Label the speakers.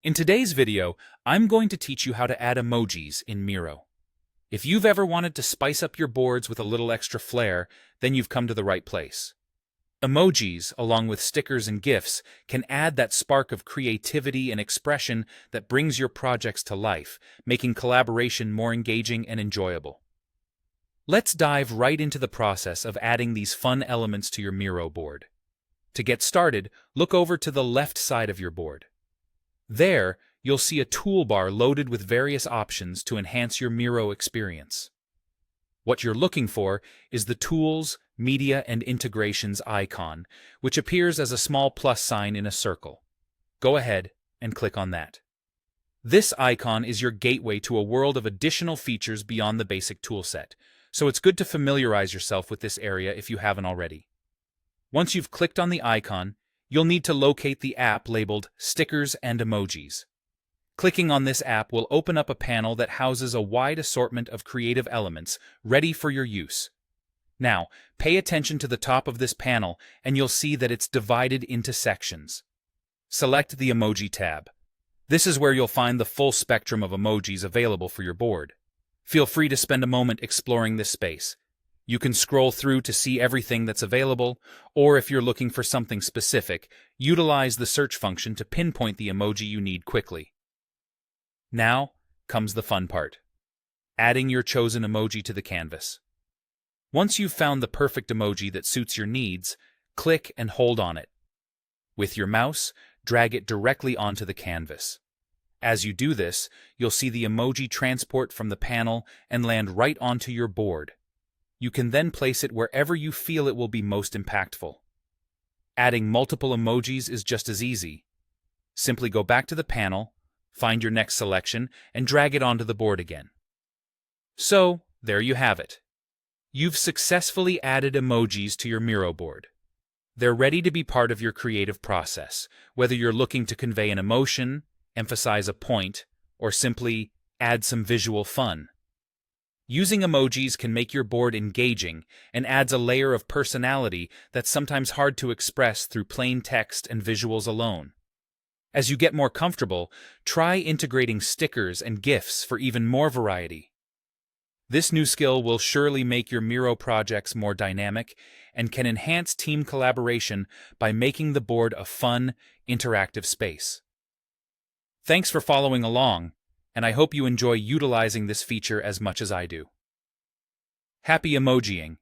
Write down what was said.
Speaker 1: In today's video, I'm going to teach you how to add emojis in Miro. If you've ever wanted to spice up your boards with a little extra flair, then you've come to the right place. Emojis, along with stickers and GIFs, can add that spark of creativity and expression that brings your projects to life, making collaboration more engaging and enjoyable. Let's dive right into the process of adding these fun elements to your Miro board. To get started, look over to the left side of your board. There, you'll see a toolbar loaded with various options to enhance your Miro experience. What you're looking for is the Tools, Media, and Integrations icon, which appears as a small plus sign in a circle. Go ahead and click on that. This icon is your gateway to a world of additional features beyond the basic toolset, so it's good to familiarize yourself with this area if you haven't already. Once you've clicked on the icon, you'll need to locate the app labeled Stickers and Emojis. Clicking on this app will open up a panel that houses a wide assortment of creative elements ready for your use. Now, pay attention to the top of this panel and you'll see that it's divided into sections. Select the Emoji tab. This is where you'll find the full spectrum of emojis available for your board. Feel free to spend a moment exploring this space. You can scroll through to see everything that's available, or if you're looking for something specific, utilize the search function to pinpoint the emoji you need quickly. Now comes the fun part: adding your chosen emoji to the canvas. Once you've found the perfect emoji that suits your needs, click and hold on it. With your mouse, drag it directly onto the canvas. As you do this, you'll see the emoji transport from the panel and land right onto your board. You can then place it wherever you feel it will be most impactful. Adding multiple emojis is just as easy. Simply go back to the panel, find your next selection, and drag it onto the board again. So, there you have it. You've successfully added emojis to your Miro board. They're ready to be part of your creative process, whether you're looking to convey an emotion, emphasize a point, or simply add some visual fun. Using emojis can make your board engaging and adds a layer of personality that's sometimes hard to express through plain text and visuals alone. As you get more comfortable, try integrating stickers and GIFs for even more variety. This new skill will surely make your Miro projects more dynamic and can enhance team collaboration by making the board a fun, interactive space. Thanks for following along, and I hope you enjoy utilizing this feature as much as I do. Happy emojiing!